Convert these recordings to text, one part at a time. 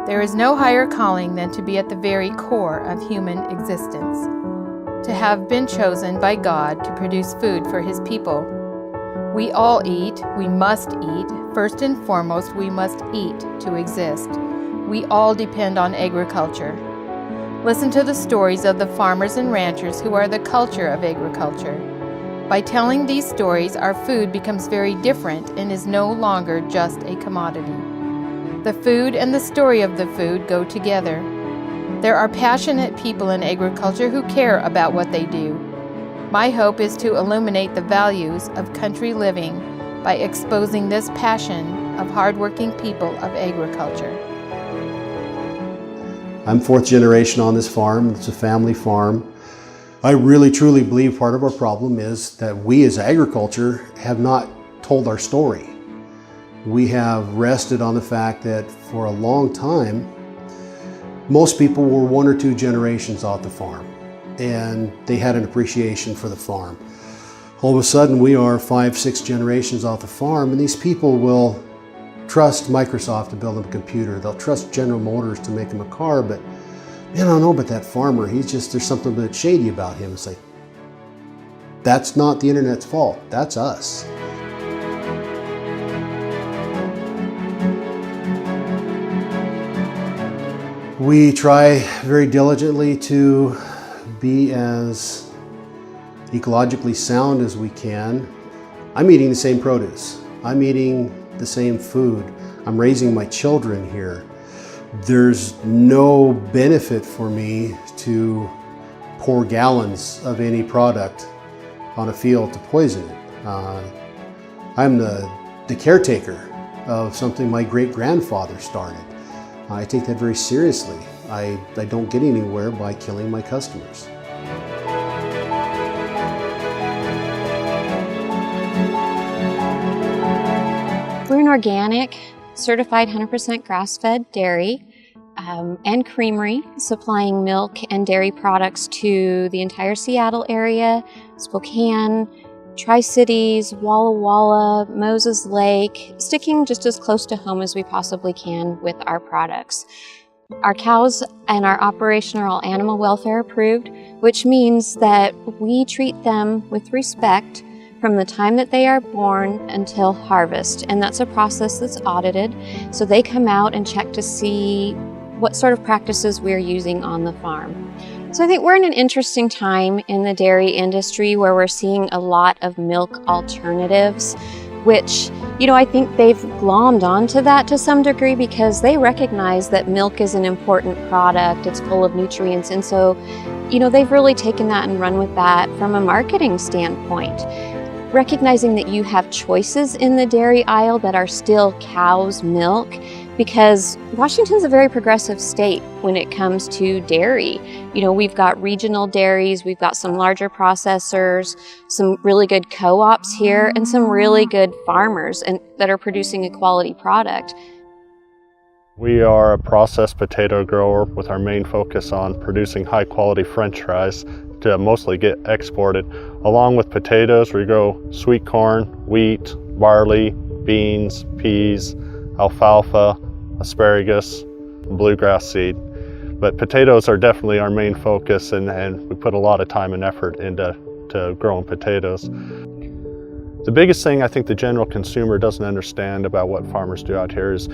There is no higher calling than to be at the very core of human existence, to have been chosen by God to produce food for His people. We all eat, we must eat. First and foremost, we must eat to exist. We all depend on agriculture. Listen to the stories of the farmers and ranchers who are the culture of agriculture. By telling these stories, our food becomes very different and is no longer just a commodity. The food and the story of the food go together. There are passionate people in agriculture who care about what they do. My hope is to illuminate the values of country living by exposing this passion of hardworking people of agriculture. I'm fourth generation on this farm. It's a family farm. I really truly believe part of our problem is that we as agriculture have not told our story. We have rested on the fact that for a long time, most people were 1 or 2 generations off the farm, and they had an appreciation for the farm. All of a sudden, we are 5, 6 generations off the farm, and these people will trust Microsoft to build them a computer. They'll trust General Motors to make them a car, but man, I don't know about that farmer. There's something a bit shady about him. It's like, that's not the internet's fault. That's us. We try very diligently to be as ecologically sound as we can. I'm eating the same produce. I'm eating the same food. I'm raising my children here. There's no benefit for me to pour gallons of any product on a field to poison it. I'm the caretaker of something my great-grandfather started. I take that very seriously. I don't get anywhere by killing my customers. We're an organic, certified 100% grass-fed dairy and creamery, supplying milk and dairy products to the entire Seattle area, Spokane, Tri-Cities, Walla Walla, Moses Lake, sticking just as close to home as we possibly can with our products. Our cows and our operation are all animal welfare approved, which means that we treat them with respect from the time that they are born until harvest. And that's a process that's audited. So they come out and check to see what sort of practices we're using on the farm. So I think we're in an interesting time in the dairy industry where we're seeing a lot of milk alternatives, which, I think they've glommed onto that to some degree because they recognize that milk is an important product, it's full of nutrients, and so, they've really taken that and run with that from a marketing standpoint. Recognizing that you have choices in the dairy aisle that are still cow's milk, because Washington's a very progressive state when it comes to dairy. We've got regional dairies, we've got some larger processors, some really good co-ops here, and some really good farmers that are producing a quality product. We are a processed potato grower with our main focus on producing high quality French fries to mostly get exported. Along with potatoes, we grow sweet corn, wheat, barley, beans, peas, alfalfa, asparagus, and bluegrass seed. But potatoes are definitely our main focus, and we put a lot of time and effort into growing potatoes. The biggest thing I think the general consumer doesn't understand about what farmers do out here is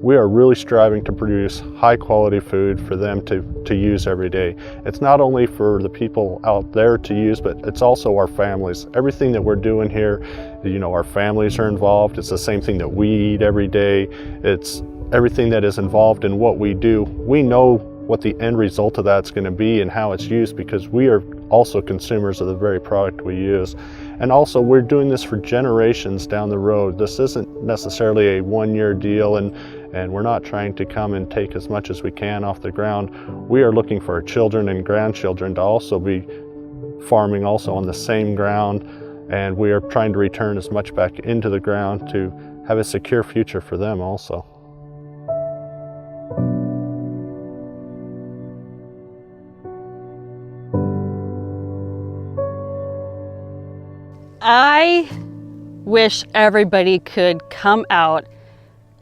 we are really striving to produce high quality food for them to use every day. It's not only for the people out there to use, but it's also our families. Everything that we're doing here, our families are involved. It's the same thing that we eat every day. It's everything that is involved in what we do. We know what the end result of that's going to be and how it's used because we are also consumers of the very product we use. And also we're doing this for generations down the road. This isn't necessarily a one-year deal and we're not trying to come and take as much as we can off the ground. We are looking for our children and grandchildren to also be farming also on the same ground, and we are trying to return as much back into the ground to have a secure future for them also. I wish everybody could come out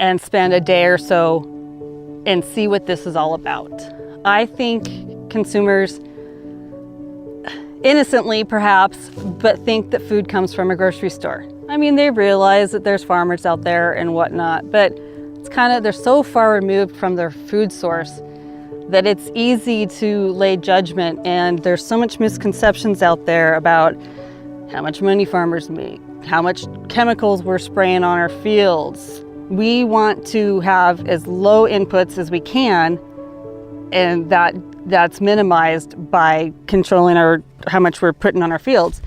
and spend a day or so and see what this is all about. I think consumers, innocently perhaps, but think that food comes from a grocery store. I mean, they realize that there's farmers out there and whatnot, but it's they're so far removed from their food source that it's easy to lay judgment, and there's so much misconceptions out there about how much money farmers make, how much chemicals we're spraying on our fields. We want to have as low inputs as we can, and that's minimized by controlling how much we're putting on our fields.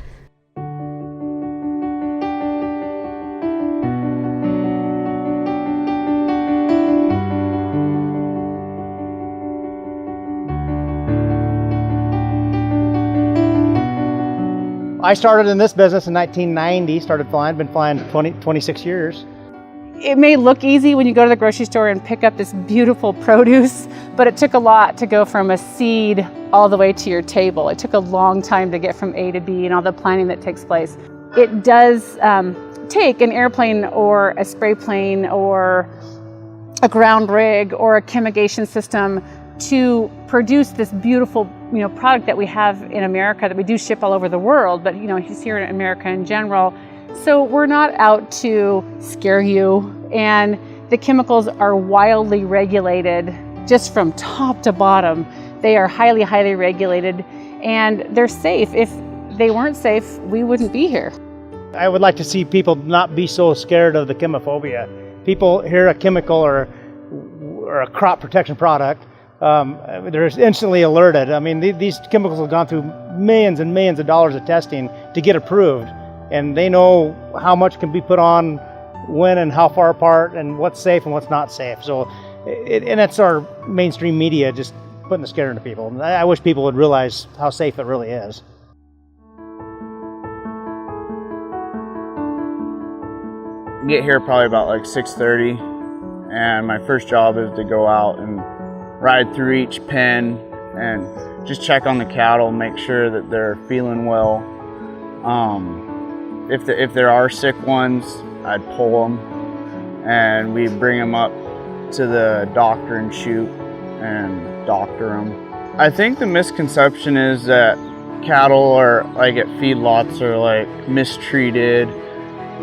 I started in this business in 1990, started flying, been flying 26 years. It may look easy when you go to the grocery store and pick up this beautiful produce, but it took a lot to go from a seed all the way to your table. It took a long time to get from A to B and all the planning that takes place. It does take an airplane or a spray plane or a ground rig or a chemigation system to produce this beautiful product that we have in America, that we do ship all over the world, but he's here in America in general. So we're not out to scare you, and the chemicals are wildly regulated just from top to bottom. They are highly, highly regulated, and they're safe. If they weren't safe, we wouldn't be here. I would like to see people not be so scared of the chemophobia. People hear a chemical or a crop protection product, they're instantly alerted. I mean, these chemicals have gone through millions and millions of dollars of testing to get approved, and they know how much can be put on when and how far apart and what's safe and what's not safe. So, and that's our mainstream media just putting the scare into people. And I wish people would realize how safe it really is. I get here probably about like 6:30, and my first job is to go out and ride through each pen and just check on the cattle, make sure that they're feeling well. If there are sick ones, I'd pull them and we bring them up to the doctor and shoot and doctor them. I think the misconception is that cattle are like at feedlots are like mistreated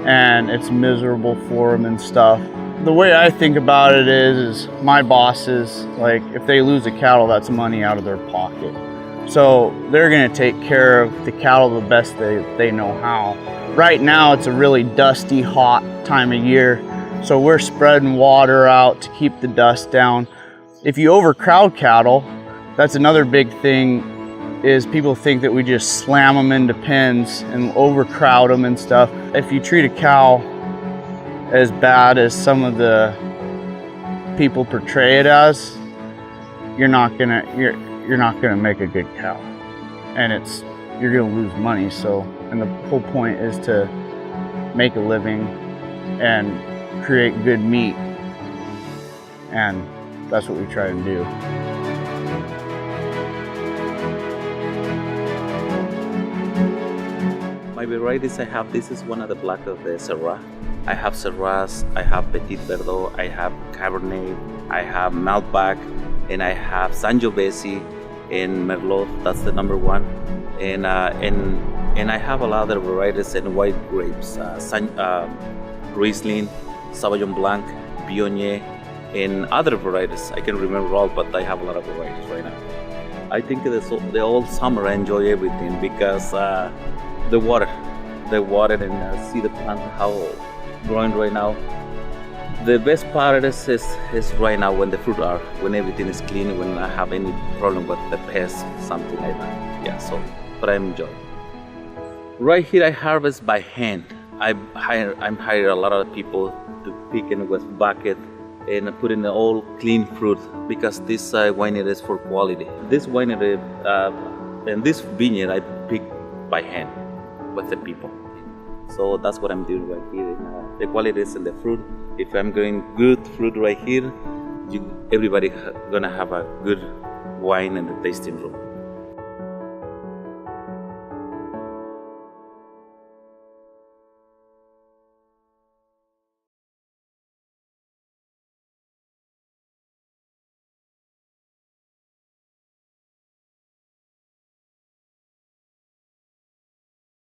and it's miserable for them and stuff. The way I think about it is my bosses, like if they lose a cattle, that's money out of their pocket. So they're gonna take care of the cattle the best they know how. Right now it's a really dusty, hot time of year, so we're spreading water out to keep the dust down. If you overcrowd cattle, that's another big thing, is people think that we just slam them into pens and overcrowd them and stuff. If you treat a cow as bad as some of the people portray it as, you're not gonna make a good cow, and you're gonna lose money. So, and the whole point is to make a living and create good meat, and that's what we try to do. My varieties I have, this is one of the black of the Syrah. I have Syrahs, I have Petit Verdot, I have Cabernet, I have Malbec, and I have Sangiovese and Merlot, that's the number one. And I have a lot of varieties in white grapes, Riesling, Sauvignon Blanc, Viognier, and other varieties. I can remember all, but I have a lot of varieties right now. I think the whole summer I enjoy everything because the water and see the plant how growing right now. The best part is right now when the fruit are, when everything is clean, when I have any problem with the pests, something like that. Yeah, so, but I enjoy. Right here I harvest by hand. I'm hiring a lot of people to pick in with bucket and put in all clean fruit because this winery is for quality. This winery and this vineyard I pick by hand with the people. So that's what I'm doing right here. The quality is in the fruit. If I'm getting good fruit right here, everybody gonna have a good wine in the tasting room.